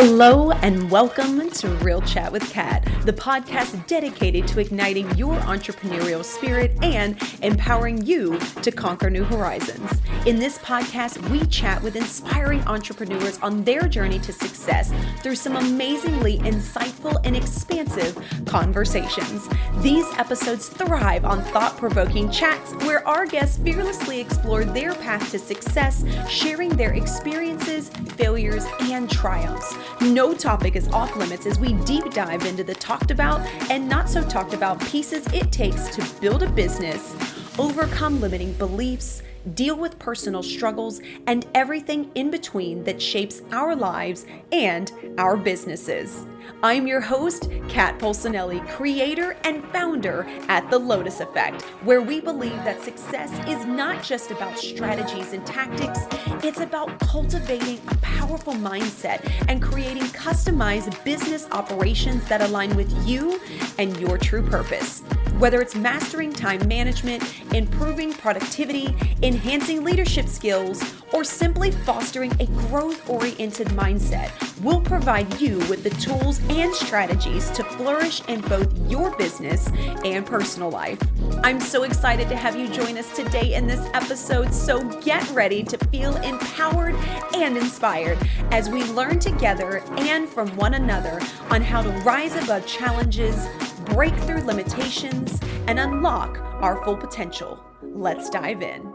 Hello and welcome to Real Chat with Kat, the podcast dedicated to igniting your entrepreneurial spirit and empowering you to conquer new horizons. In this podcast, we chat with inspiring entrepreneurs on their journey to success through some amazingly insightful and expansive conversations. These episodes thrive on thought-provoking chats where our guests fearlessly explore their path to success, sharing their experiences, failures, and triumphs. No topic is off limits as we deep dive into the talked about and not so talked about pieces it takes to build a business, overcome limiting beliefs, deal with personal struggles, and everything in between that shapes our lives and our businesses. I'm your host, Kat Polsinelli, creator and founder at The Lotus Effect, where we believe that success is not just about strategies and tactics, it's about cultivating a powerful mindset and creating customized business operations that align with you and your true purpose. Whether it's mastering time management, improving productivity, enhancing leadership skills, or simply fostering a growth-oriented mindset, we'll provide you with the tools and strategies to flourish in both your business and personal life. I'm so excited to have you join us today in this episode, so get ready to feel empowered and inspired as we learn together and from one another on how to rise above challenges, break through limitations, and unlock our full potential. Let's dive in.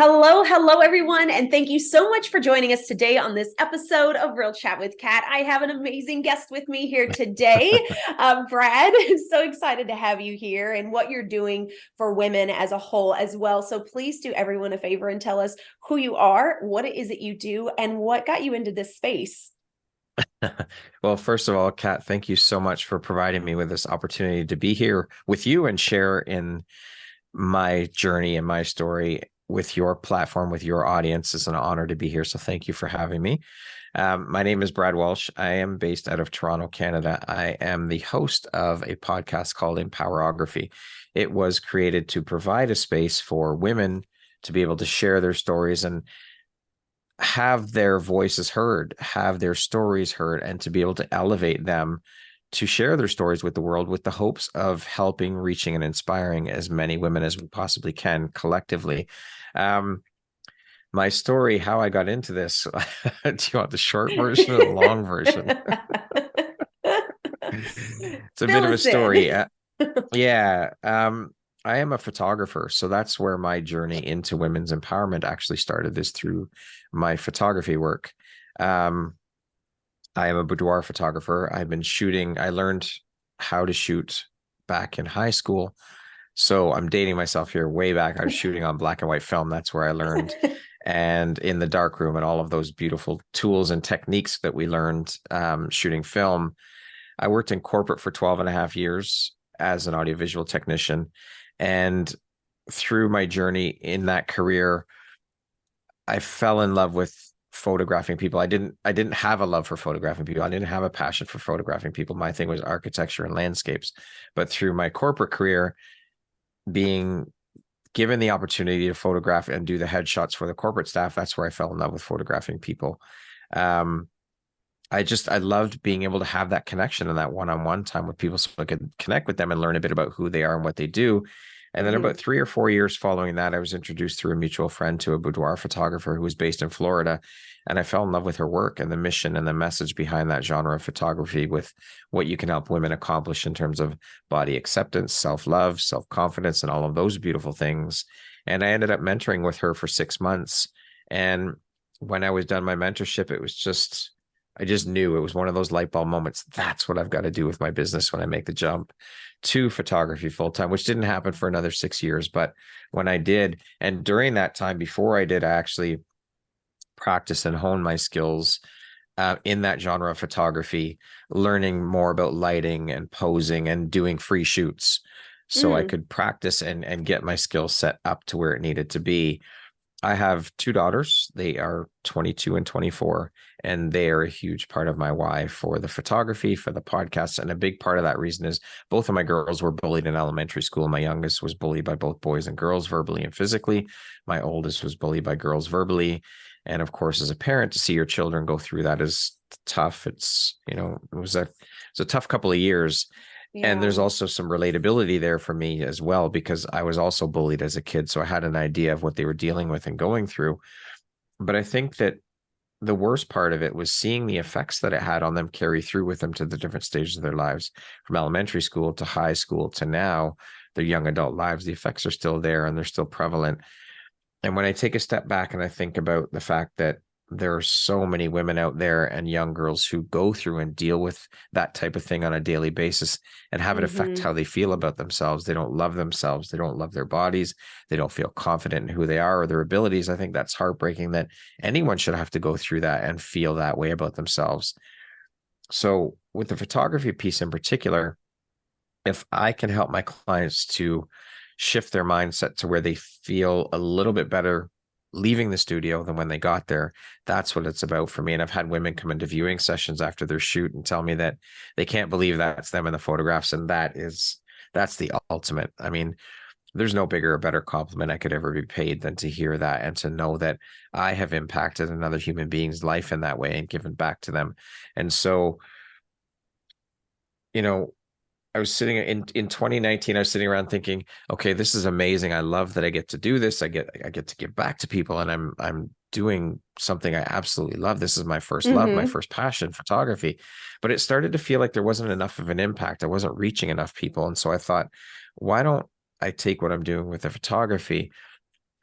Hello, everyone, and thank you so much for joining us today on this episode of Real Chat with Kat. I have an amazing guest with me here today, Brad. So excited to have you here and what you're doing for women as a whole as well. So please do everyone a favor and tell us who you are, what it is that you do, and what got you into this space. Well, first of all, Kat, thank you so much for providing me with this opportunity to be here with you and share in my journey and my story with your platform, with your audience. It's an honor to be here. So thank you for having me. My name is Brad Walsh. I am based out of Toronto, Canada. I am the host of a podcast called EMPOWEROGRAPHY. It was created to provide a space for women to be able to share their stories and have their voices heard, have their stories heard, and to be able to elevate them to share their stories with the world with the hopes of helping, reaching, and inspiring as many women as we possibly can collectively. My story, how I got into this, do you want the short version or the long version? It's a bit of a story. Yeah. I am a photographer, so that's where my journey into women's empowerment actually started, is through my photography work. I am a boudoir photographer. I've been shooting. I learned how to shoot back in high school. So I'm dating myself here. Way back, I was shooting on black and white film. That's where I learned. And in the darkroom and all of those beautiful tools and techniques that we learned shooting film. I worked in corporate for 12 and a half years as an audiovisual technician. And through my journey in that career, I fell in love with photographing people. I didn't have a love for photographing people. I didn't have a passion for photographing people. My thing was architecture and landscapes. But through my corporate career, being given the opportunity to photograph and do the headshots for the corporate staff, that's where I fell in love with photographing people. I loved being able to have that connection and that one-on-one time with people so I could connect with them and learn a bit about who they are and what they do. And then about 3 or 4 years following that, I was introduced through a mutual friend to a boudoir photographer who was based in Florida. And I fell in love with her work and the mission and the message behind that genre of photography, with what you can help women accomplish in terms of body acceptance, self-love, self-confidence, and all of those beautiful things. And I ended up mentoring with her for 6 months. And when I was done my mentorship, I just knew it was one of those light bulb moments. That's what I've got to do with my business when I make the jump to photography full time, which didn't happen for another 6 years. But when I did, and during that time before I did, I actually practiced and honed my skills in that genre of photography, learning more about lighting and posing and doing free shoots. So I could practice and get my skill set up to where it needed to be. I have two daughters. They are 22 and 24, and they are a huge part of my why for the photography, for the podcast. And a big part of that reason is both of my girls were bullied in elementary school. My youngest was bullied by both boys and girls, verbally and physically. My oldest was bullied by girls verbally. And of course, as a parent, to see your children go through that is tough. It's, it was a tough couple of years. And Yeah. there's also some relatability there for me as well, because I was also bullied as a kid. So I had an idea of what they were dealing with and going through. But I think that the worst part of it was seeing the effects that it had on them carry through with them to the different stages of their lives, from elementary school to high school to now, their young adult lives. The effects are still there and they're still prevalent. And when I take a step back and I think about the fact that there are so many women out there and young girls who go through and deal with that type of thing on a daily basis and have it affect how they feel about themselves. They don't love themselves. They don't love their bodies. They don't feel confident in who they are or their abilities. I think that's heartbreaking that anyone should have to go through that and feel that way about themselves. So with the photography piece in particular, if I can help my clients to shift their mindset to where they feel a little bit better leaving the studio than when they got there, that's what it's about for me. And I've had women come into viewing sessions after their shoot and tell me that they can't believe that's them in the photographs. And that's the ultimate. I mean, there's no bigger or better compliment I could ever be paid than to hear that and to know that I have impacted another human being's life in that way and given back to them. And so, you know, I was sitting in 2019, I was sitting around thinking, okay, this is amazing. I love that I get to do this. I get to give back to people, and I'm doing something I absolutely love. This is my first love, my first passion, photography. But it started to feel like there wasn't enough of an impact. I wasn't reaching enough people. And so I thought, why don't I take what I'm doing with the photography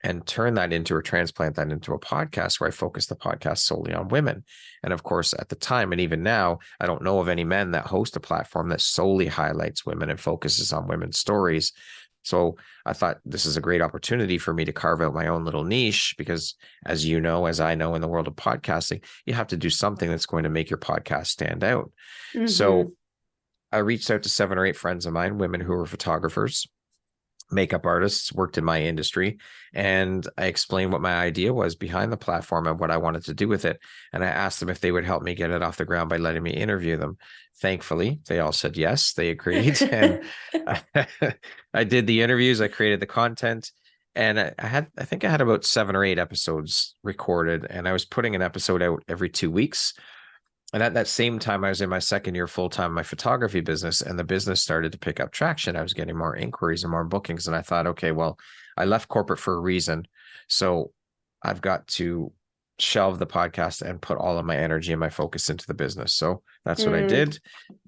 and turn that into, or transplant that into, a podcast where I focus the podcast solely on women. And of course, at the time, and even now, I don't know of any men that host a platform that solely highlights women and focuses on women's stories. So I thought this is a great opportunity for me to carve out my own little niche, because as you know, as I know, in the world of podcasting, you have to do something that's going to make your podcast stand out. So I reached out to 7 or 8 friends of mine, women who were photographers, makeup artists, worked in my industry, and I explained what my idea was behind the platform and what I wanted to do with it. And I asked them if they would help me get it off the ground by letting me interview them. Thankfully, they all said yes, they agreed. And I did the interviews, I created the content, and I think I had about 7 or 8 episodes recorded, and I was putting an episode out every 2 weeks. And at that same time, I was in my second year full-time in my photography business, and the business started to pick up traction. I was getting more inquiries and more bookings. And I thought, okay, well, I left corporate for a reason. So I've got to shelve the podcast and put all of my energy and my focus into the business. So that's what I did.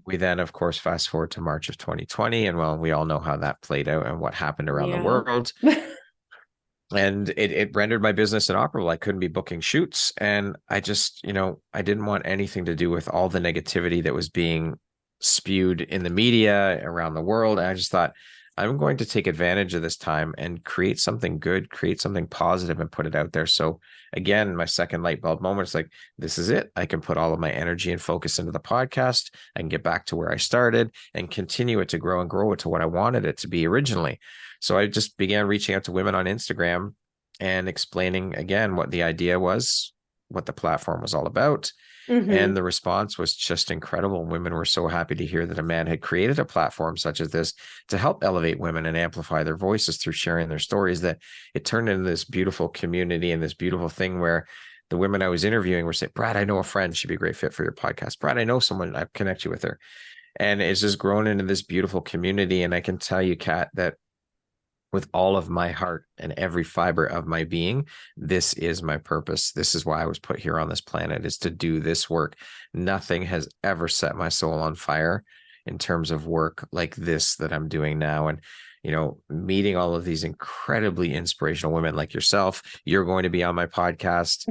We then, of course, fast forward to March of 2020. And well, we all know how that played out and what happened around the world. And it rendered my business inoperable. I couldn't be booking shoots. And I just, I didn't want anything to do with all the negativity that was being spewed in the media around the world. And I just thought, I'm going to take advantage of this time and create something good, create something positive, and put it out there. So again, my second light bulb moment is like, this is it. I can put all of my energy and focus into the podcast. I can get back to where I started and continue it to grow and grow it to what I wanted it to be originally. So I just began reaching out to women on Instagram and explaining again what the idea was, what the platform was all about. And the response was just incredible. Women were so happy to hear that a man had created a platform such as this to help elevate women and amplify their voices through sharing their stories, that it turned into this beautiful community and this beautiful thing where the women I was interviewing were saying, Brad, I know a friend, she'd be a great fit for your podcast. Brad, I know someone, I connect you with her. And it's just grown into this beautiful community. And I can tell you, Kat, that with all of my heart and every fiber of my being, this is my purpose. This is why I was put here on this planet, is to do this work. Nothing has ever set my soul on fire in terms of work like this that I'm doing now. And, meeting all of these incredibly inspirational women like yourself, you're going to be on my podcast.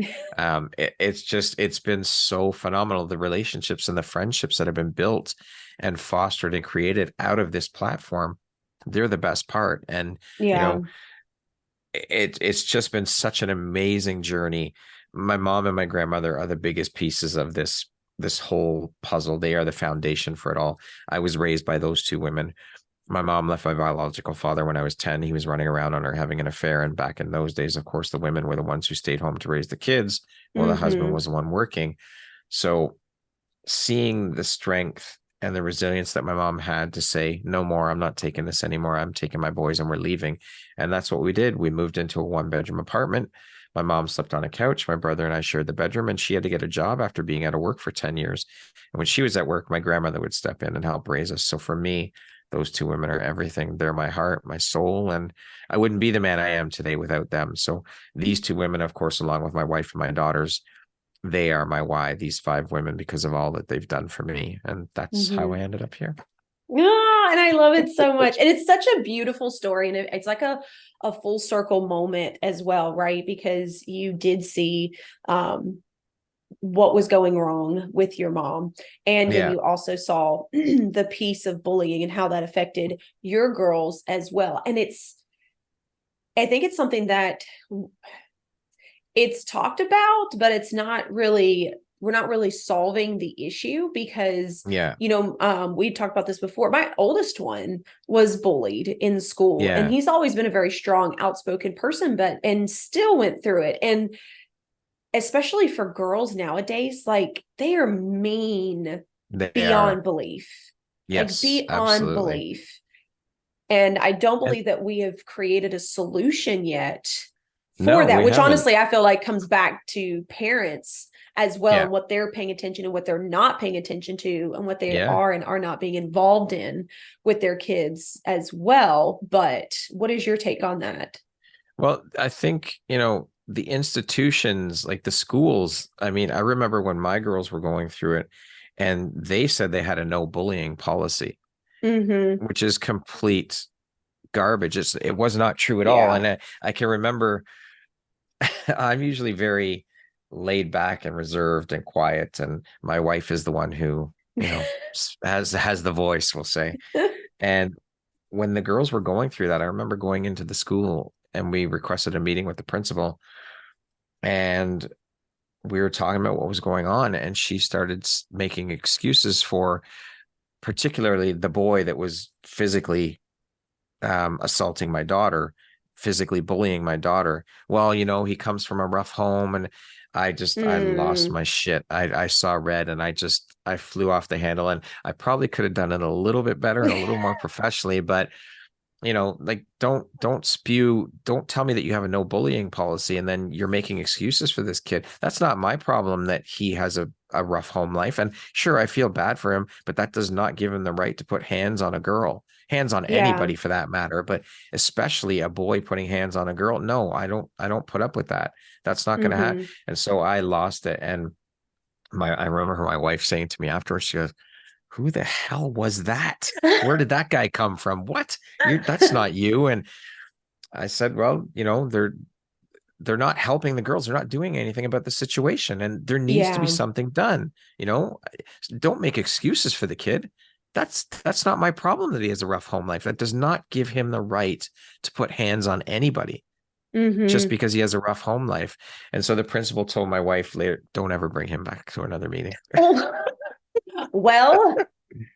It's been so phenomenal. The relationships and the friendships that have been built and fostered and created out of this platform, they're the best part. And, it's just been such an amazing journey. My mom and my grandmother are the biggest pieces of this whole puzzle. They are the foundation for it all. I was raised by those two women. My mom left my biological father when I was 10. He was running around on her having an affair. And back in those days, of course, the women were the ones who stayed home to raise the kids while the husband Mm-hmm. was the one working. So seeing the strength and the resilience that my mom had to say, no more, I'm not taking this anymore. I'm taking my boys and we're leaving. And that's what we did. We moved into a 1-bedroom apartment. My mom slept on a couch. My brother and I shared the bedroom, and she had to get a job after being out of work for 10 years. And when she was at work, my grandmother would step in and help raise us. So for me, those two women are everything. They're my heart, my soul, and I wouldn't be the man I am today without them. So these two women, of course, along with my wife and my daughters, they are my why, these 5 women, because of all that they've done for me. And that's how I Mm-hmm. ended up here. Ah, and I love it so much. And it's such a beautiful story. And it's like a full circle moment as well, right? Because you did see what was going wrong with your mom. And then Yeah. you also saw the piece of bullying and how that affected your girls as well. And I think it's something that it's talked about, but it's not really, we're not really solving the issue because, Yeah. we talked about this before. My oldest one was bullied in school, and Yeah. he's always been a very strong, outspoken person, and still went through it. And especially for girls nowadays, like they are mean They beyond are. belief, like Yes, beyond absolutely. belief. And I don't And believe that we have created a solution yet for no, that, we which haven't. honestly I feel like comes back to parents as well, Yeah. and what they're paying attention and what they're not paying attention to, and what they Yeah. are and are not being involved in with their kids as well. But what is your take on that? Well, I think, the institutions like the schools, I mean, I remember when my girls were going through it and they said they had a no bullying policy, Mm-hmm. which is complete garbage. It was not true at all. Yeah. And I can remember I'm usually very laid back and reserved and quiet, and my wife is the one who, has the voice, we'll say. And when the girls were going through that, I remember going into the school and we requested a meeting with the principal, and we were talking about what was going on, and she started making excuses for particularly the boy that was physically assaulting my daughter, physically bullying my daughter. Well, he comes from a rough home, and I lost Mm. my shit. I saw red, and I flew off the handle, and I probably could have done it a little bit better and a little more professionally, but like don't tell me that you have a no bullying policy and then you're making excuses for this kid. That's not my problem that he has a rough home life. And sure, I feel bad for him, but that does not give him the right to put hands on a girl, hands on Yeah. anybody for that matter, but especially a boy putting hands on a girl. No, I don't put up with that. That's not going to happen. Mm-hmm. And so I lost it. And I remember my wife saying to me afterwards, she goes, who the hell was that? Where did that guy come from? What? That's not you. And I said, well, they're not helping the girls. They're not doing anything about the situation. And there needs to be Yeah. something done. Don't make excuses for the kid. That's not my problem that he has a rough home life. That does not give him the right to put hands on anybody just Mm-hmm. because he has a rough home life. And so the principal told my wife later, don't ever bring him back to another meeting. Well,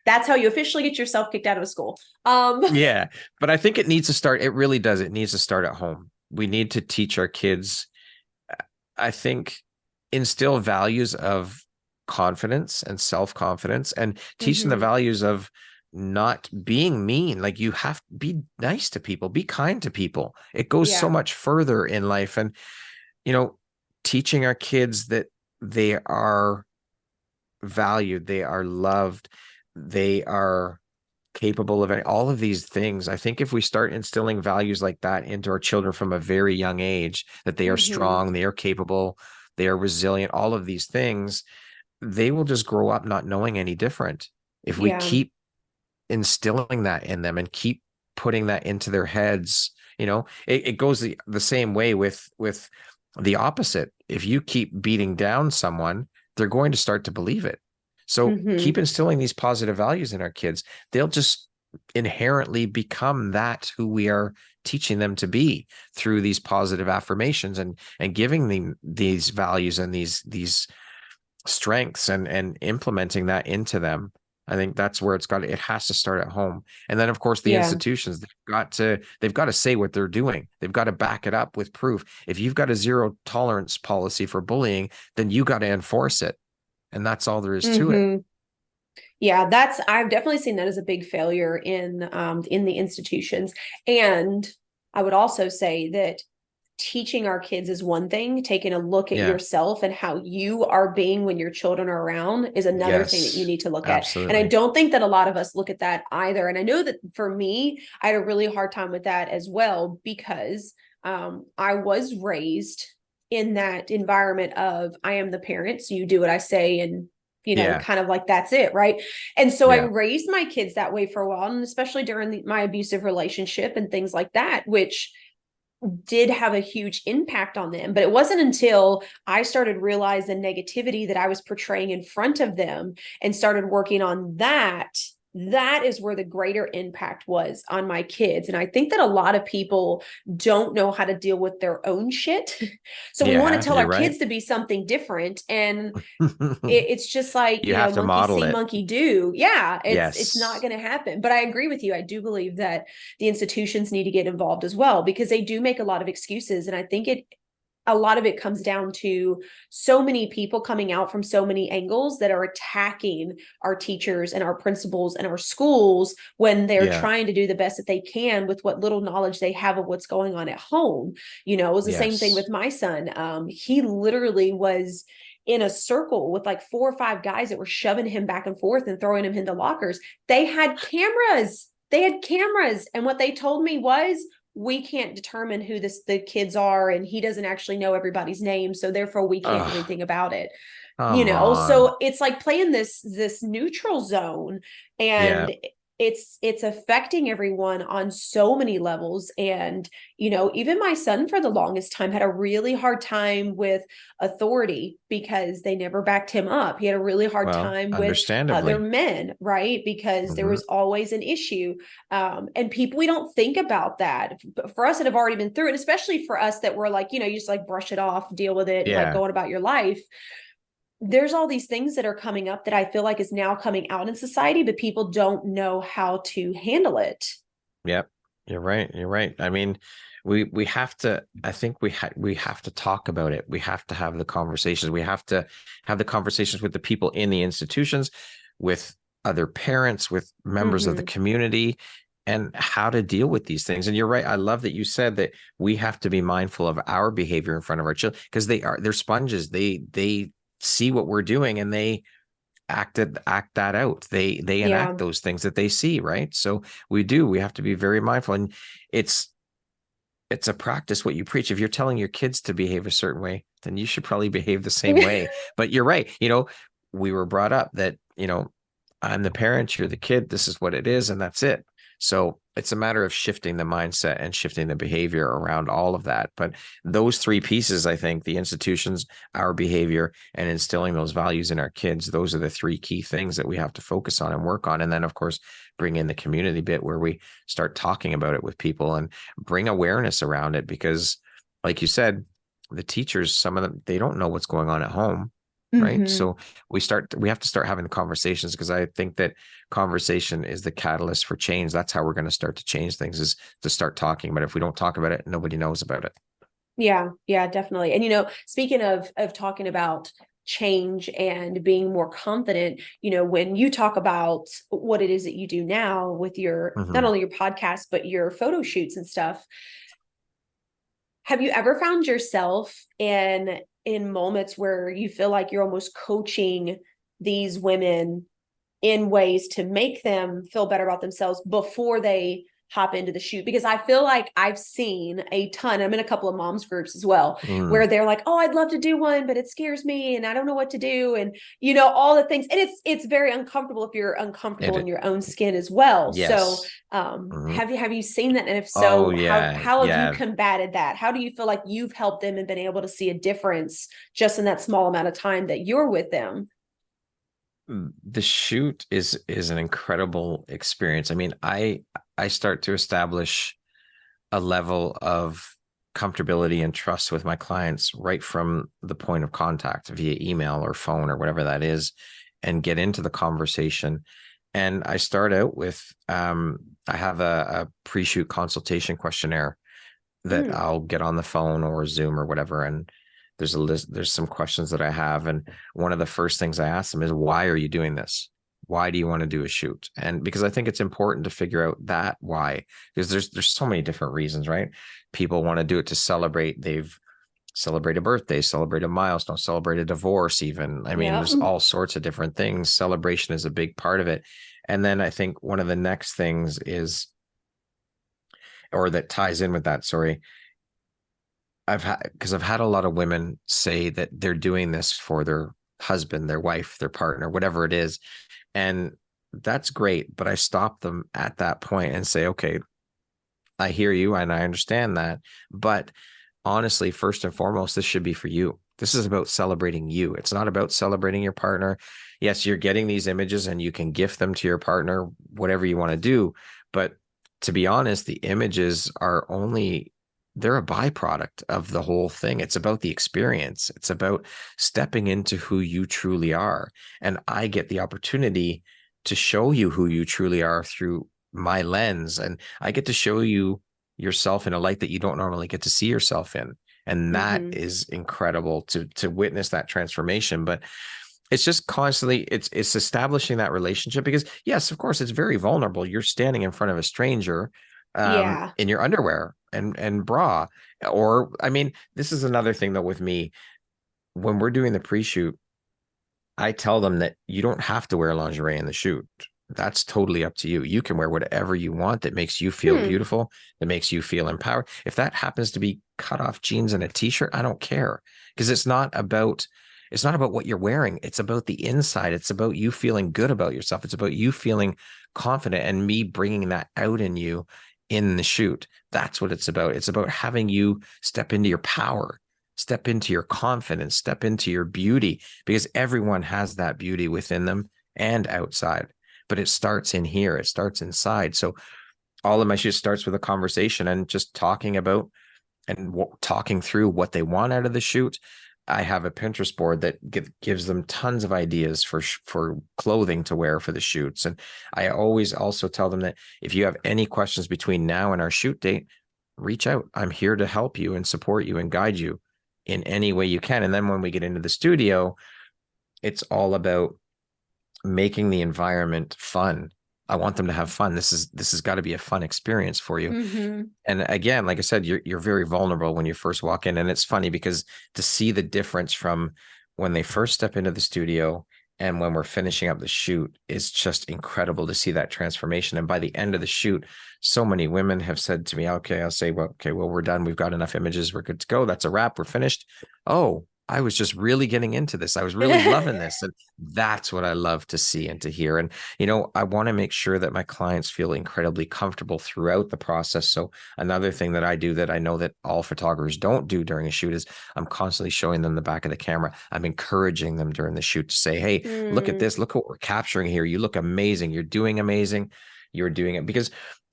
that's how you officially get yourself kicked out of a school. Yeah, but I think it needs to start. It really does. It needs to start at home. We need to teach our kids, I think, instill values of confidence and self-confidence, and teach them the Mm-hmm. values of not being mean. Like, you have to be nice to people, be kind to people. It goes so Yeah. much further in life. And, you know, teaching our kids that they are valued, they are loved, they are capable of all of these things. I think if we start instilling values like that into our children from a very young age, that they are Mm-hmm. strong, they are capable, they are resilient, all of these things, they will just grow up not knowing any different. If we Yeah. keep instilling that in them and keep putting that into their heads, it goes the same way with the opposite. If you keep beating down someone, they're going to start to believe it. So keep Mm-hmm. instilling these positive values in our kids. They'll just inherently become that who we are teaching them to be through these positive affirmations and giving them these values and these strengths and implementing that into them. I think that's where it has to start at home. And then of course the Yeah. institutions, they've got to say what they're doing. They've got to back it up with proof. If you've got a zero tolerance policy for bullying, then you got to enforce it. And that's all there is to it. Hmm. Yeah, I've definitely seen that as a big failure in the institutions. And I would also say that teaching our kids is one thing, taking a look at Yeah. yourself and how you are being when your children are around is another thing that you Yes, need to look at. And I absolutely. don't think that a lot of us look at that either. And I know that for me, I had a really hard time with that as well, because I was raised in that environment of I am the parent, so you do what I say, and Yeah. kind of like that's it, right? And so I Yeah. raised my kids that way for a while, and especially during my abusive relationship and things like that, which did have a huge impact on them. But it wasn't until I started realizing negativity that I was portraying in front of them and started working on that is where the greater impact was on my kids. And I think that a lot of people don't know how to deal with their own shit. So we want to Yeah, tell you're our right. kids to be something different. And it's just like, You have to monkey model see, it. monkey do. Yeah, it's not Yes. going to happen. But I agree with you. I do believe that the institutions need to get involved as well, because they do make a lot of excuses. And I think a lot of it comes down to so many people coming out from so many angles that are attacking our teachers and our principals and our schools when they're Yeah. trying to do the best that they can with what little knowledge they have of what's going on at home. It was the same thing Yes. with my son. He literally was in a circle with like 4 or 5 guys that were shoving him back and forth and throwing him into lockers. They had cameras. And what they told me was, we can't determine who the kids are, and he doesn't actually know everybody's name, so therefore we can't do Oh, anything about it. come on. So it's like playing this neutral zone, Yeah. and it's affecting everyone on so many levels. And even my son for the longest time had a really hard time with authority because they never backed him up. He had a really hard Well, time with other understandably. men, right? Because there Hmm. was always an issue. And people, we don't think about that. But for us that have already been through it, especially for us that were like, you just like brush it off, deal with it, and like Yeah. going about your life, there's all these things that are coming up that I feel like is now coming out in society, but people don't know how to handle it. Yep. You're right. You're right. I mean, we have to, I think we have to talk about it. We have to have the conversations. We have to have the conversations with the people in the institutions, with other parents, with members of the Mm-hmm. community, and how to deal with these things. And you're right. I love that you said that we have to be mindful of our behavior in front of our children, because they're sponges. They see what we're doing and they act that out. They Yeah. enact those things that they see, right? So we have to be very mindful. And it's it's a practice what you preach. If you're telling your kids to behave a certain way, then you should probably behave the same way. But you're right. We were brought up that, I'm the parent, you're the kid, this is what it is, and that's it. So it's a matter of shifting the mindset and shifting the behavior around all of that. But those three pieces, I think, the institutions, our behavior, and instilling those values in our kids, those are the three key things that we have to focus on and work on. And then, of course, bring in the community bit where we start talking about it with people and bring awareness around it. Because, like you said, the teachers, some of them, they don't know what's going on at home. Right. Mm-hmm. So we have to start having the conversations, because I think that conversation is the catalyst for change. That's how we're going to start to change things, is to start talking. But if we don't talk about it, nobody knows about it. Yeah, yeah, definitely. And speaking of talking about change and being more confident, when you talk about what it is that you do now with your not Hmm. only your podcast but your photo shoots and stuff, have you ever found yourself in moments where you feel like you're almost coaching these women in ways to make them feel better about themselves before they hop into the shoot? Because I feel like I've seen a ton, I'm in a couple of moms groups as well, Mm. where they're like, oh, I'd love to do one, but it scares me and I don't know what to do. And all the things. And it's very uncomfortable if you're uncomfortable in It, your own skin as well. So yes. Hmm. have you seen that? And if Oh so, how yeah. how have you Yeah. combated that? How do you feel like you've helped them and been able to see a difference just in that small amount of time that you're with them? The shoot is an incredible experience. I mean, I start to establish a level of comfortability and trust with my clients right from the point of contact via email or phone or whatever that is, and get into the conversation. And I start out with, I have a pre-shoot consultation questionnaire that Mm. I'll get on the phone or Zoom or whatever. And there's a list, there's some questions that I have. And one of the first things I ask them is, why are you doing this? Why do you want to do a shoot? And because I think it's important to figure out that why, because there's so many different reasons, right? People want to do it to celebrate. They've celebrate a birthday, celebrate a milestone, celebrate a divorce, even. I mean, Yep. there's all sorts of different things. Celebration is a big part of it. And then I think one of the next things is, or that ties in with that, sorry, because I've had a lot of women say that they're doing this for their husband, their wife, their partner, whatever it is. And that's great. But I stop them at that point and say, okay, I hear you and I understand that. But honestly, first and foremost, this should be for you. This is about celebrating you. It's not about celebrating your partner. Yes, you're getting these images and you can gift them to your partner, whatever you want to do. But to be honest, the images are only, they're a byproduct of the whole thing. It's about the experience. It's about stepping into who you truly are. And I get the opportunity to show you who you truly are through my lens. And I get to show you yourself in a light that you don't normally get to see yourself in. And that Mm-hmm. is incredible to witness that transformation. But it's just constantly, it's establishing that relationship, because yes, of course, it's very vulnerable. You're standing in front of a stranger Yeah. in your underwear and bra. Or I mean, this is another thing though with me. When we're doing the pre-shoot, I tell them that you don't have to wear lingerie in the shoot. That's totally up to you. You can wear whatever you want that makes you feel Hmm. beautiful, that makes you feel empowered. If that happens to be cut off jeans and a t-shirt, I don't care, because it's not about what you're wearing. It's about the inside. It's about you feeling good about yourself. It's about you feeling confident and me bringing that out in you in the shoot. That's what it's about. It's about having you step into your power, step into your confidence, step into your beauty, because everyone has that beauty within them and outside. But it starts in here, it starts inside. So all of my shit starts with a conversation and just talking about and talking through what they want out of the shoot. I have a Pinterest board that gives them tons of ideas for clothing to wear for the shoots. And I always also tell them that if you have any questions between now and our shoot date, reach out. I'm here to help you and support you and guide you in any way you can. And then when we get into the studio, it's all about making the environment fun. I want them to have fun. This has got to be a fun experience for you. Mm-hmm. And again, like I said, you're very vulnerable when you first walk in. And it's funny because to see the difference from when they first step into the studio and when we're finishing up the shoot is just incredible to see that transformation. And by the end of the shoot, so many women have said to me, okay, I'll say, well, okay, well, we're done. We've got enough images. We're good to go. That's a wrap. We're finished. Oh, I was just really getting into this. I was really loving this. And that's what I love to see and to hear. And, I want to make sure that my clients feel incredibly comfortable throughout the process. So another thing that I do that I know that all photographers don't do during a shoot is I'm constantly showing them the back of the camera. I'm encouraging them during the shoot to say, hey, look at Mm. this. Look what we're capturing here. You look amazing. You're doing amazing. You're doing it. Because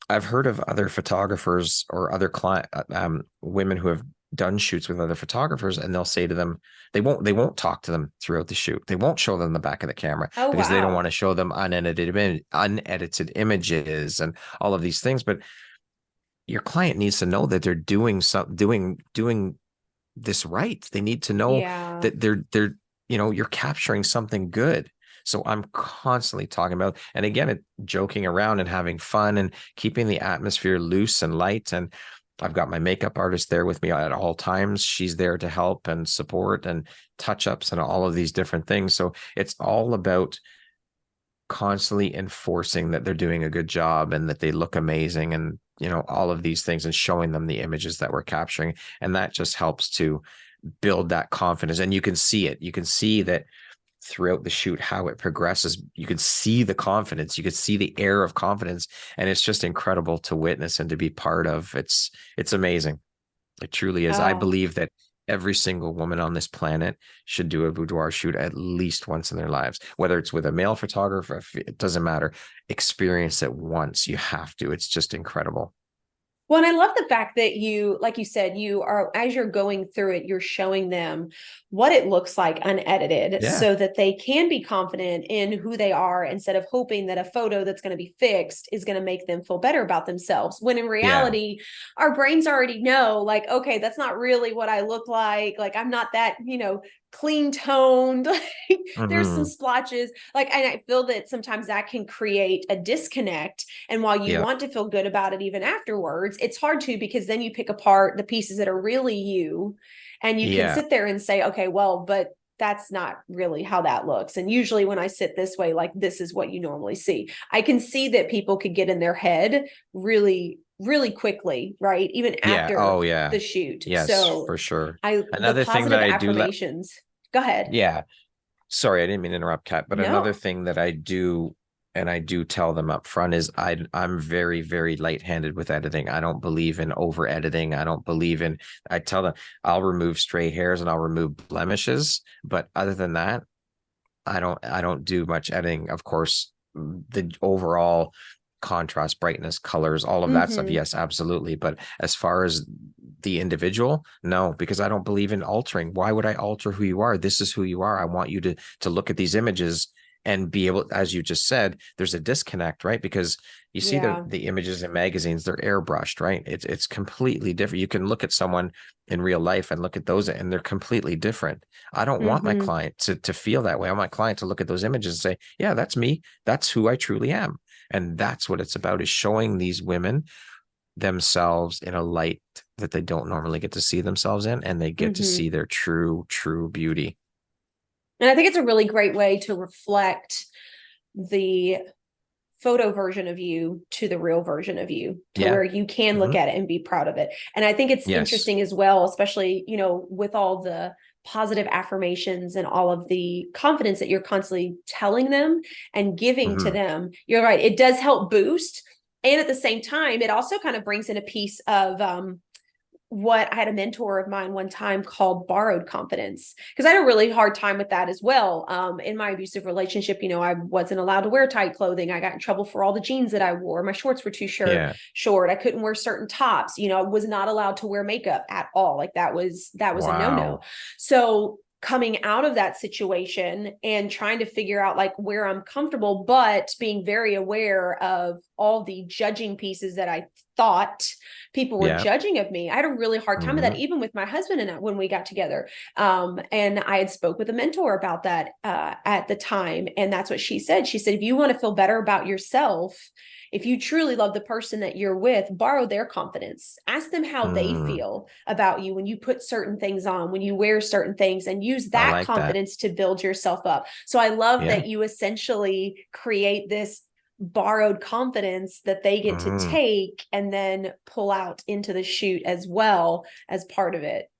I've heard of other photographers or other women who have done shoots with other photographers, and they'll say to them, they won't talk to them throughout the shoot. They won't show them the back of the camera Oh, because they don't wow. want to show them unedited images and all of these things. But your client needs to know that they're doing this right. They need to know Yeah. that they're you're capturing something good. So I'm constantly talking about, and again, joking around and having fun and keeping the atmosphere loose and light. And I've got my makeup artist there with me at all times. She's there to help and support and touch ups and all of these different things. So it's all about constantly enforcing that they're doing a good job and that they look amazing and all of these things, and showing them the images that we're capturing. And that just helps to build that confidence. And you can see it. You can see that throughout the shoot how it progresses. You can see the confidence, you could see the air of confidence, and it's just incredible to witness and to be part of. It's amazing. It truly is. I Oh, believe that every single woman on this planet should do a boudoir shoot at least once in their lives, whether it's with a male photographer, it doesn't matter. Experience it once. You have to. It's just incredible. Well, and I love the fact that you, like you said, you are, as you're going through it, you're showing them what it looks like unedited Yeah. so that they can be confident in who they are instead of hoping that a photo that's going to be fixed is going to make them feel better about themselves. When in Yeah. reality, our brains already know, like, okay, that's not really what I look like. Like, I'm not that, clean toned. Like, there's some Hmm. splotches. Like, and I feel that sometimes that can create a disconnect, and while you Yeah. want to feel good about it even afterwards, it's hard to, because then you pick apart the pieces that are really you, and you can Yeah. sit there and say, okay, well, but that's not really how that looks. And usually when I sit this way, like, this is what you normally see. I can see that people could get in their head really, really quickly, right? Even Yeah. after Oh, yeah. the shoot. Yes, So for sure. the Another thing that positive I do let, affirmations. Go ahead. yeah. Sorry, I didn't mean to interrupt, Kat, but another No. thing that I do, and I do tell them up front, is I'm very, very light-handed with editing. I don't believe in over editing. I don't believe in, I tell them I'll remove stray hairs and I'll remove blemishes. But other than that, I don't do much editing. Of course, the overall contrast, brightness, colors, all of that stuff, Mm-hmm. yes, absolutely. But as far as the individual, no, because I don't believe in altering. Why would I alter who you are? This is who you are. I want you to look at these images and be able, as you just said, there's a disconnect, right? Because you see Yeah. the images in magazines, they're airbrushed, right? It's completely different. You can look at someone in real life and look at those, and they're completely different. I don't want my Mm-hmm. client to feel that way. I want my client to look at those images and say, yeah, that's me. That's who I truly am. And that's what it's about, is showing these women themselves in a light that they don't normally get to see themselves in, and they get to Mm-hmm. see their true beauty. And I think it's a really great way to reflect the photo version of you to the real version of you, to Yeah. where you can look Hmm. at it and be proud of it. And I think it's Yes. interesting as well, especially, with all the positive affirmations and all of the confidence that you're constantly telling them and giving to Hmm. them. You're right. It does help boost. And at the same time, it also kind of brings in a piece of what I had a mentor of mine one time called borrowed confidence, because I had a really hard time with that as well. In my abusive relationship, I wasn't allowed to wear tight clothing. I got in trouble for all the jeans that I wore. My shorts were too Yeah. short. I couldn't wear certain tops. I was not allowed to wear makeup at all. Like, that was a no-no. Wow. So coming out of that situation and trying to figure out like where I'm comfortable, but being very aware of all the judging pieces that I thought people were Yeah. judging of me. I had a really hard time with that, Hmm. even with my husband and I, when we got together. And I had spoke with a mentor about that at the time. And that's what she said. She said, if you want to feel better about yourself, if you truly love the person that you're with, borrow their confidence. Ask them how they Mm. feel about you when you put certain things on, when you wear certain things, and use I that like that. confidence to build yourself up. So I love Yeah. that you essentially create this borrowed confidence that they get to Hmm. take and then pull out into the shoot as well as part of it.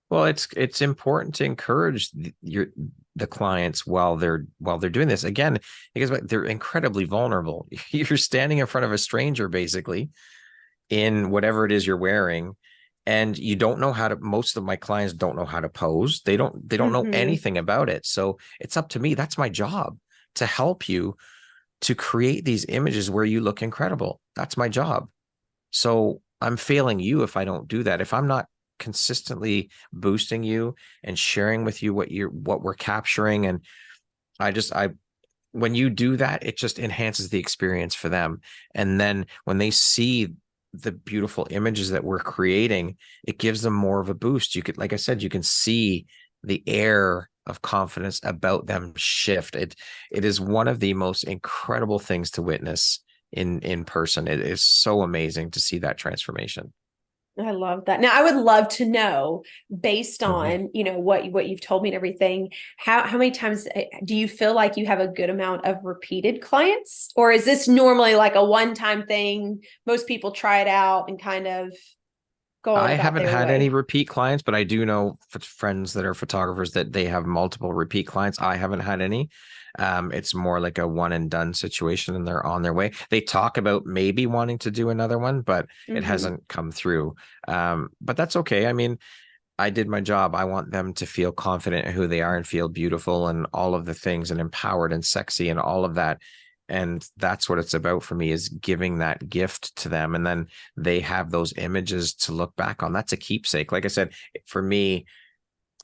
Well, it's important to encourage the clients while they're doing this. Again, because they're incredibly vulnerable. You're standing in front of a stranger, basically, in whatever it is you're wearing, and you don't know how to. Most of my clients don't know how to pose. They don't know Mm-hmm. anything about it. So it's up to me. That's my job, to help you to create these images where you look incredible. That's my job. So I'm failing you if I don't do that. If I'm not consistently boosting you and sharing with you what we're capturing. And I when you do that, it just enhances the experience for them. And then when they see the beautiful images that we're creating, it gives them more of a boost. You could, like I said, you can see the air of confidence about them shift. It is one of the most incredible things to witness in person. It is so amazing to see that transformation. I love that. Now, I would love to know, based Mhm. on, what you've told me and everything, how many times do you feel like you have a good amount of repeated clients? Or is this normally like a one-time thing? Most people try it out and kind of go on I about haven't their had any way. repeat clients, but I do know friends that are photographers that they have multiple repeat clients. I haven't had any. It's more like a one and done situation, and they're on their way. They talk about maybe wanting to do another one, but it Mm-hmm. hasn't come through. But that's okay. I mean, I did my job. I want them to feel confident in who they are and feel beautiful and all of the things, and empowered and sexy and all of that. And that's what it's about for me, is giving that gift to them. And then they have those images to look back on. That's a keepsake. Like I said, for me,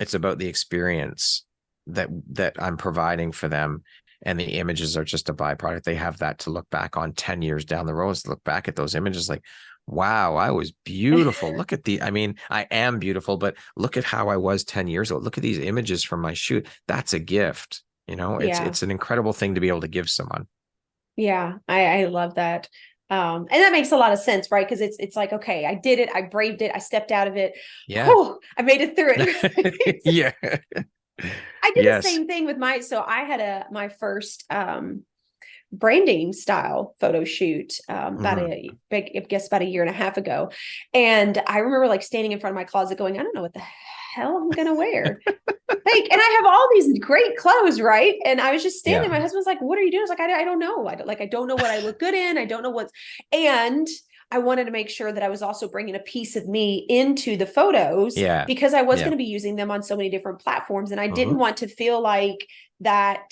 it's about the experience that I'm providing for them. And the images are just a byproduct. They have that to look back on 10 years down the road, to look back at those images like, wow, I was beautiful. Look at I mean, I am beautiful, but look at how I was 10 years ago. Look at these images from my shoot. That's a gift. Yeah. It's an incredible thing to be able to give someone. Yeah. I love that. And that makes a lot of sense, right? Because it's like, okay, I did it. I braved it. I stepped out of it. Yeah. Oh, I made it through it. Yeah. I did the Yes. same thing with so I had my first, branding style photo shoot I guess about a year and a half ago. And I remember like standing in front of my closet going, I don't know what the hell I'm gonna wear. Like, and I have all these great clothes, right? And I was just standing. Yeah. My husband was like, "What are you doing?" I was like, "I don't know. I don't know what I look good in. I don't know what's." And I wanted to make sure that I was also bringing a piece of me into the photos, Yeah. because I was Yeah. going to be using them on so many different platforms, and I didn't Mhm. want to feel like that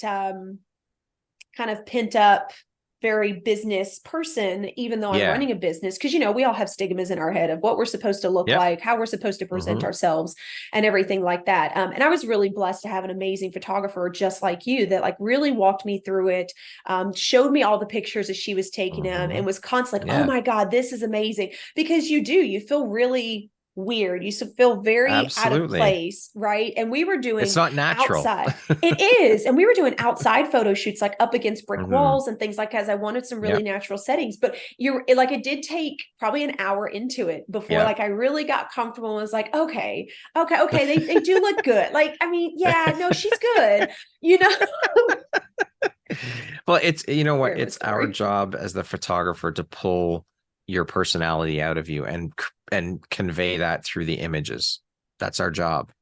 kind of pent up, very business person, even though I'm Yeah. running a business. Because, we all have stigmas in our head of what we're supposed to look Yep. like, how we're supposed to present Mhm. ourselves, and everything like that. And I was really blessed to have an amazing photographer just like you that like really walked me through it, showed me all the pictures as she was taking them, and Mhm. was constantly like, oh Yeah. my God, this is amazing. Because you feel really weird. You feel very out of Absolutely. place, right? And we were It's doing not natural. outside. It is. And we were doing outside photo shoots, like up against brick Mhm. walls and things like that. As I wanted some really Yep. natural settings, but it did take probably an hour into it before Yep. like I really got comfortable and was like, okay. They do look good. Like, I mean, yeah, no, she's good, you know? Well, it's, you know what? Share my It's our story. job as the photographer to pull your personality out of you and convey that through the images. That's our job.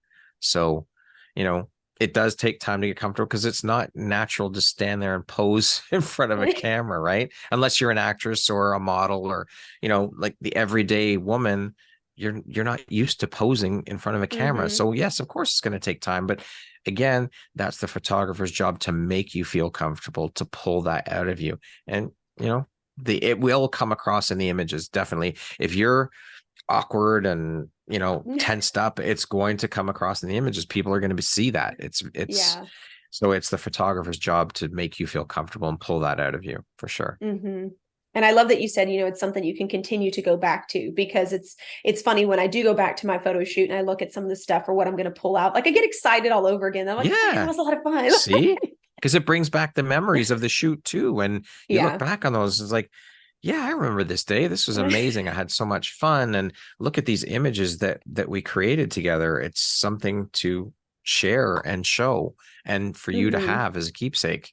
So, you know, it does take time to get comfortable, because it's not natural to stand there and pose in front of a camera, right? Unless you're an actress or a model, or, like the everyday woman, you're not used to posing in front of a camera. Mm-hmm. So yes, of course it's going to take time, but again, that's the photographer's job, to make you feel comfortable, to pull that out of you. And, it will come across in the images. Definitely. If you're awkward and, tensed up, it's going to come across in the images. People are going to see that. Yeah. So it's the photographer's job to make you feel comfortable and pull that out of you, for sure. Mm-hmm. And I love that you said, it's something you can continue to go back to, because it's funny when I do go back to my photo shoot and I look at some of the stuff or what I'm going to pull out, like I get excited all over again. I'm like, man, that Yeah. was a lot of fun. See, because it brings back the memories of the shoot too. When you look Yeah. back on those, it's like, yeah, I remember this day. This was amazing. I had so much fun. And look at these images that we created together. It's something to share and show, and for you to Mm-hmm. have as a keepsake.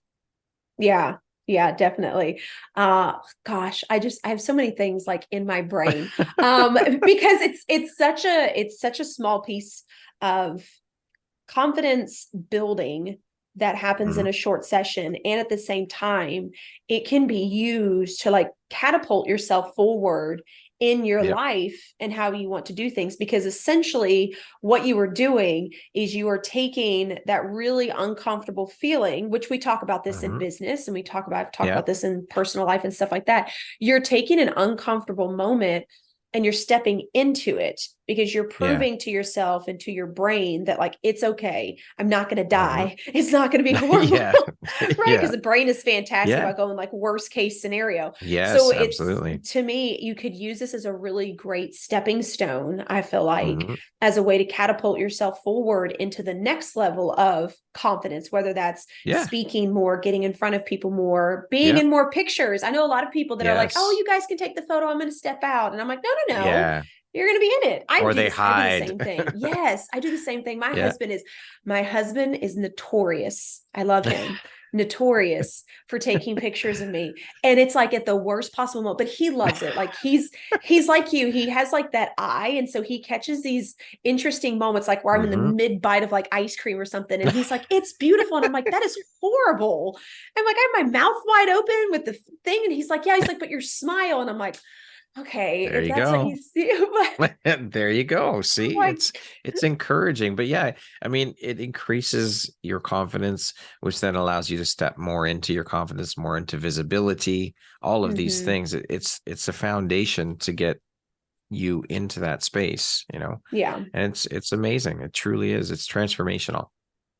Yeah. Yeah, definitely. Gosh, I have so many things like in my brain. Because it's such a small piece of confidence building that happens in Mhm. a short session. And at the same time, it can be used to like catapult yourself forward in your Yep. life and how you want to do things. Because essentially what you are doing is you are taking that really uncomfortable feeling, which we talk about this in Mhm. business, and we talk Yeah. about this in personal life and stuff like that. You're taking an uncomfortable moment and you're stepping into it, because you're Yeah. proving to yourself and to your brain that like, it's okay. I'm not going to Mhm. die. It's not going to be horrible. Yeah. Right. Because Yeah. the brain is fantastic Yeah. about going like worst case scenario. So Yes, it's, absolutely. to me, you could use this as a really great stepping stone, I feel like, Mhm. as a way to catapult yourself forward into the next level of confidence, whether that's Yeah. speaking more, getting in front of people more, being Yeah. in more pictures. I know a lot of people that are like, oh, Yes. you guys can take the photo, I'm going to step out. And I'm like, no. Yeah. You're going to be in it. Or they I do the hide. same thing. Yes, I do the same thing. Yeah. My husband is notorious. I love him. Notorious for taking pictures of me. And it's like at the worst possible moment, but he loves it. Like he's like you. He has like that eye. And so he catches these interesting moments, like where I'm in the Mhm. mid bite of like ice cream or something. And he's like, it's beautiful. And I'm like, that is horrible. I'm like, I have my mouth wide open with the thing. And he's like, yeah, he's like, but your smile. And I'm like, Okay, There if you that's what go. you see, but There you go. oh See, my, it's encouraging, but yeah, I mean, it increases your confidence, which then allows you to step more into your confidence, more into visibility, all of these hmm things. It's a foundation to get you into that space, you know. yeah. And it's amazing. It truly is. It's transformational.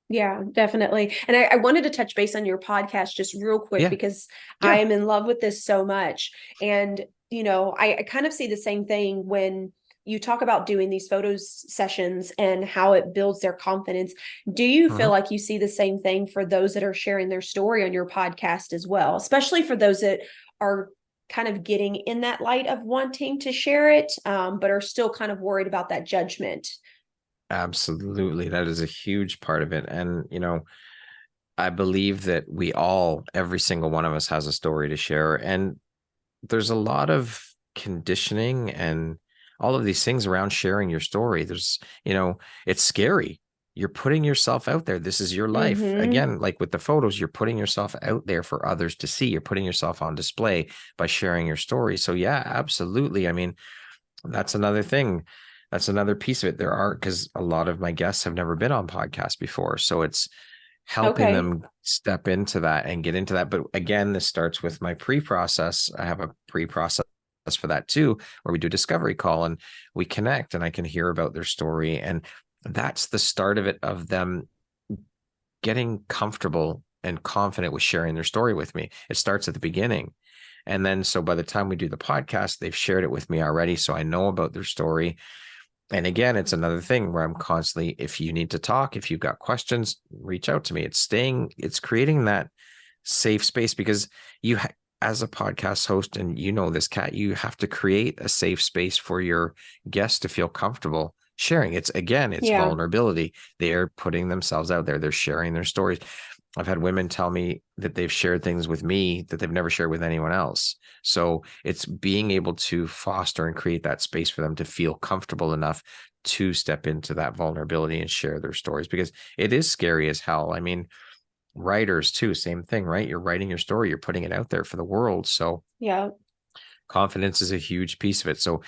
Yeah, definitely. And I wanted to touch base on your podcast just real quick Yeah. because I Yeah. am in love with this so much. And, I kind of see the same thing when you talk about doing these photos sessions and how it builds their confidence. Do you feel Mhm. like you see the same thing for those that are sharing their story on your podcast as well, especially for those that are kind of getting in that light of wanting to share it, but are still kind of worried about that judgment? Absolutely. That is a huge part of it. And, I believe that we all, every single one of us has a story to share. And there's a lot of conditioning and all of these things around sharing your story. It's scary. You're putting yourself out there. This is your life. Mm-hmm. Again, like with the photos, you're putting yourself out there for others to see. You're putting yourself on display by sharing your story. So, yeah, absolutely. I mean, that's another thing. That's another piece of it. Because a lot of my guests have never been on podcasts before. So it's helping Okay. them step into that and get into that. But again, this starts with my pre-process. I have a pre-process for that too, where we do a discovery call and we connect and I can hear about their story. And that's the start of it, of them getting comfortable and confident with sharing their story with me. It starts at the beginning. And then, so by the time we do the podcast, they've shared it with me already. So I know about their story. And again, it's another thing where I'm constantly, if you need to talk, if you've got questions, reach out to me. It's creating that safe space, because as a podcast host, and this, Kat, you have to create a safe space for your guests to feel comfortable sharing. It's Yeah. vulnerability. They're putting themselves out there. They're sharing their stories. I've had women tell me that they've shared things with me that they've never shared with anyone else. So it's being able to foster and create that space for them to feel comfortable enough to step into that vulnerability and share their stories, because it is scary as hell. I mean, writers too, same thing, right? You're writing your story, you're putting it out there for the world. So Yeah. confidence is a huge piece of it. So,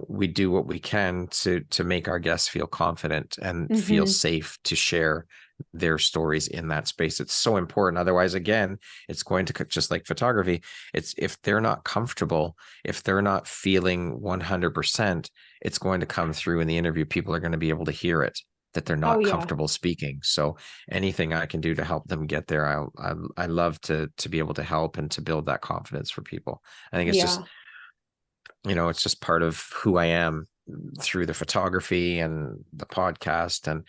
we do what we can to make our guests feel confident and feel hmm safe to share their stories in that space. It's so important. Otherwise, again, it's going to, just like photography, it's, if they're not comfortable, if they're not feeling 100%, it's going to come through in the interview. People are going to be able to hear it, that they're Oh not yeah. comfortable speaking. So anything I can do to help them get there, I love to be able to help and to build that confidence for people. I think Yeah. it's just part of who I am through the photography and the podcast. And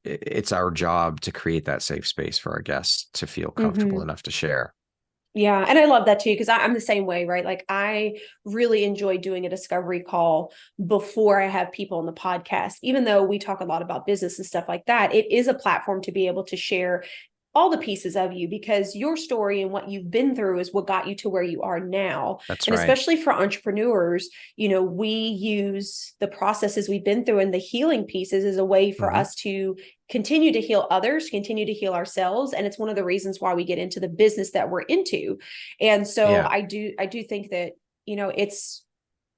it's our job to create that safe space for our guests to feel comfortable hmm enough to share. Yeah. And I love that too, because I'm the same way, right? Like I really enjoy doing a discovery call before I have people on the podcast, even though we talk a lot about business and stuff like that. It is a platform to be able to share all the pieces of you, because your story and what you've been through is what got you to where you are now. That's And right. especially for entrepreneurs, we use the processes we've been through and the healing pieces as a way for Hmm. us to continue to heal others, continue to heal ourselves. And it's one of the reasons why we get into the business that we're into. And so Yeah. I do think that, it's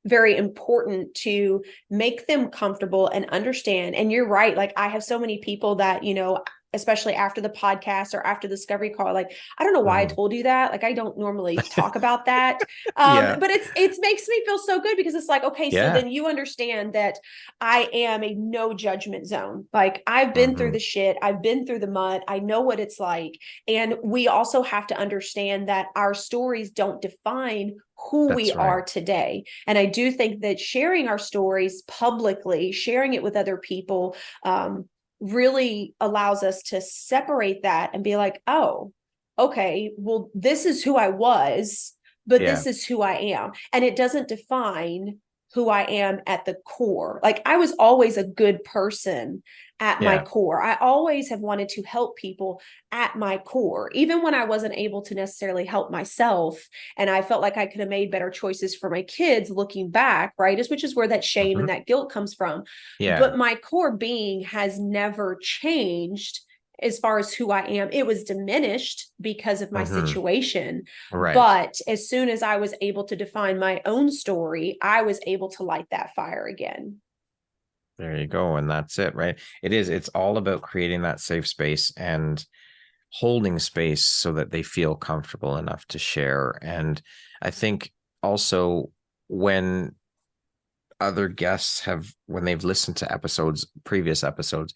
very important to make them comfortable and understand. And you're right. Like I have so many people that, especially after the podcast or after the discovery call, like, I don't know why I Hmm. told you that. Like, I don't normally talk about that. Yeah. But it makes me feel so good because it's like, okay, so Yeah. then you understand that I am a no judgment zone. Like I've been through Hmm. the shit. I've been through the mud. I know what it's like. And we also have to understand that our stories don't define who we That's right. are today. And I do think that sharing our stories publicly, sharing it with other people, really allows us to separate that and be like, oh, okay, well, this is who I was, but Yeah. this is who I am. And it doesn't define who I am at the core. Like I was always a good person at my Yeah. core. I always have wanted to help people at my core, even when I wasn't able to necessarily help myself. And I felt like I could have made better choices for my kids looking back, right? Which is where that shame Hmm. and that guilt comes from. Yeah. But my core being has never changed. as far as who I am. It was diminished because of my situation. Right. But as soon as I was able to define my own story, I was able to light that fire again. There you go. And that's it, right? It's all about creating that safe space and holding space so that they feel comfortable enough to share. And I think also when other guests when they've listened to previous episodes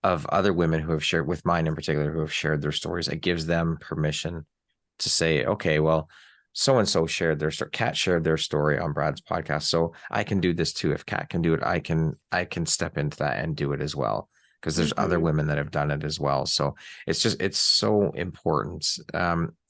of other women who have shared, with mine in particular, who have shared their stories, it gives them permission to say, okay, well, so-and-so shared their story. Kat shared their story on Brad's podcast. So I can do this too. If Kat can do it, I can step into that and do it as well. Because there's other women that have done it as well. So it's so important.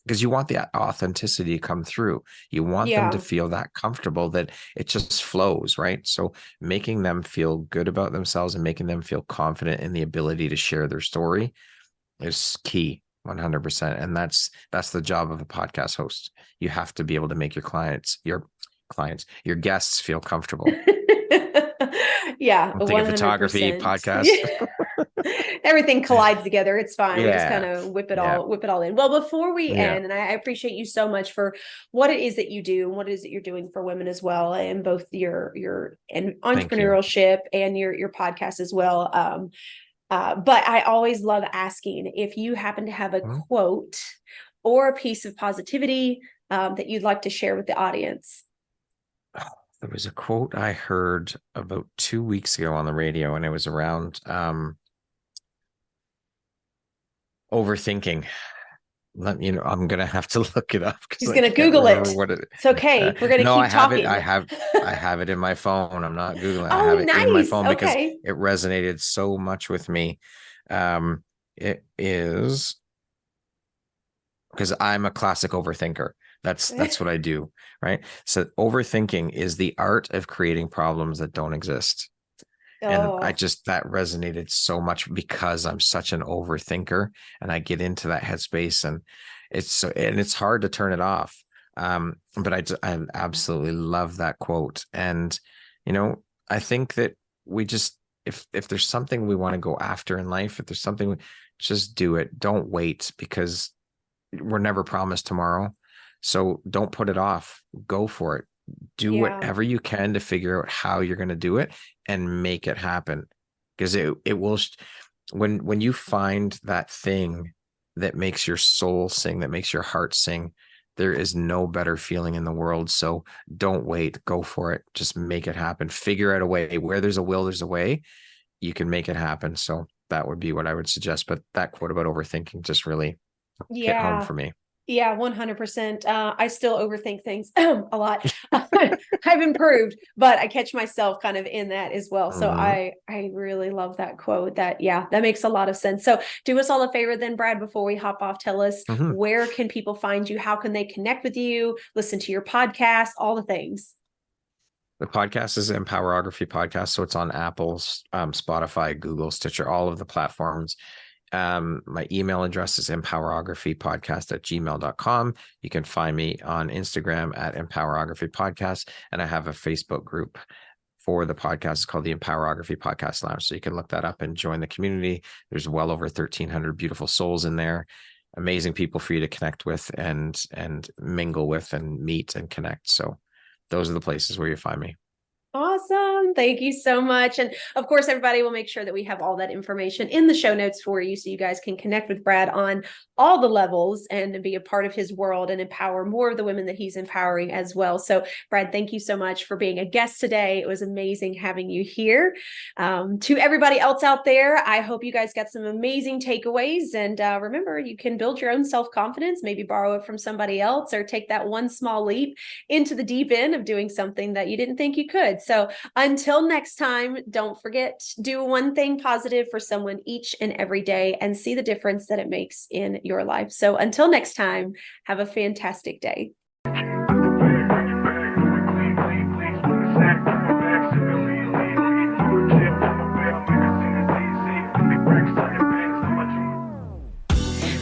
Because you want the authenticity to come through. You want them to feel that comfortable, that it just flows, right? So making them feel good about themselves and making them feel confident in the ability to share their story is key, 100%. And that's the job of a podcast host. You have to be able to make your guests feel comfortable. Yeah, I'm thinking 100%. photography, podcast. Everything collides together. It's fine. Yeah. We just kind of whip it all in. Well, before we end, and I appreciate you so much for what it is that you do and what it is that you're doing for women as well, and both your entrepreneurship and your podcast as well. But I always love asking if you happen to have a quote or a piece of positivity that you'd like to share with the audience. There was a quote I heard about 2 weeks ago on the radio, and it was around overthinking. I'm going to have to look it up. He's going to Google it. It's okay. We're going to keep talking. I have it in my phone. I'm not Googling. Oh, I have it in my phone because it resonated so much with me. It is because I'm a classic overthinker. That's what I do, right? So overthinking is the art of creating problems that don't exist. And that resonated so much because I'm such an overthinker and I get into that headspace, and it's hard to turn it off. But I absolutely love that quote. And, I think that we just, if there's something we want to go after in life, if there's something, just do it. Don't wait, because we're never promised tomorrow. So don't put it off. Go for it. Do whatever you can to figure out how you're going to do it and make it happen. Because it will, when you find that thing that makes your soul sing, that makes your heart sing, there is no better feeling in the world. So don't wait. Go for it. Just make it happen. Figure out a way. Where there's a will, there's a way. You can make it happen. So that would be what I would suggest. But that quote about overthinking just really hit home for me. Yeah, 100%. I still overthink things a lot. I've improved, but I catch myself kind of in that as well. So I really love that quote. That makes a lot of sense. So do us all a favor then, Brad, before we hop off, tell us where can people find you? How can they connect with you? Listen to your podcast, all the things. The podcast is Empowerography Podcast. So it's on Apple, Spotify, Google, Stitcher, all of the platforms. My email address is empowerographypodcast@gmail.com. You can find me on Instagram at Empowerography Podcast, and I have a Facebook group for the podcast. It's called the Empowerography Podcast Lounge. So you can look that up and join the community. There's well over 1,300 beautiful souls in there. Amazing people for you to connect with and mingle with and meet and connect. So those are the places where you find me. Awesome. Thank you so much. And of course, everybody will make sure that we have all that information in the show notes for you so you guys can connect with Brad on all the levels and be a part of his world and empower more of the women that he's empowering as well. So Brad, thank you so much for being a guest today. It was amazing having you here. To everybody else out there, I hope you guys got some amazing takeaways. And remember, you can build your own self-confidence, maybe borrow it from somebody else, or take that one small leap into the deep end of doing something that you didn't think you could. So until next time, don't forget, do one thing positive for someone each and every day and see the difference that it makes in your life. So until next time, have a fantastic day.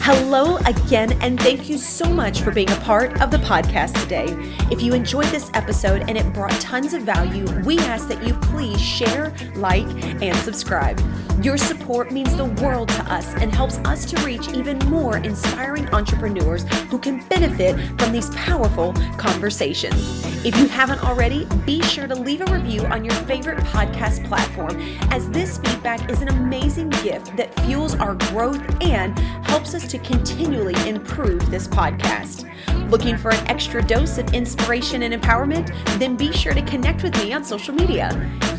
Hello again, and thank you so much for being a part of the podcast today. If you enjoyed this episode and it brought tons of value, we ask that you please share, like, and subscribe. Your support means the world to us and helps us to reach even more inspiring entrepreneurs who can benefit from these powerful conversations. If you haven't already, be sure to leave a review on your favorite podcast platform, as this feedback is an amazing gift that fuels our growth and helps us to continually improve this podcast. Looking for an extra dose of inspiration and empowerment? Then be sure to connect with me on social media.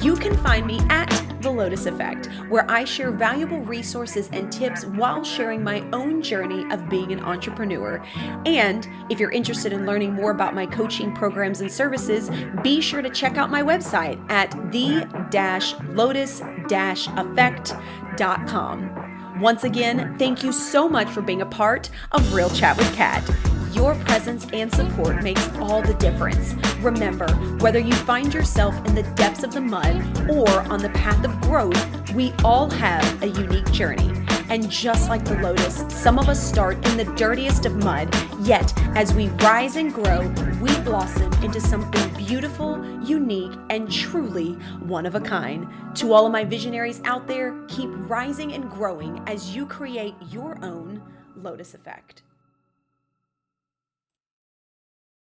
You can find me at The Lotus Effect, where I share valuable resources and tips while sharing my own journey of being an entrepreneur. And if you're interested in learning more about my coaching programs and services, be sure to check out my website at the-lotus-effect.com. Once again, thank you so much for being a part of Real Chat with Kat. Your presence and support makes all the difference. Remember, whether you find yourself in the depths of the mud or on the path of growth, we all have a unique journey. And just like the lotus, some of us start in the dirtiest of mud, yet as we rise and grow, we blossom into something beautiful, unique, and truly one of a kind. To all of my visionaries out there, keep rising and growing as you create your own Lotus Effect.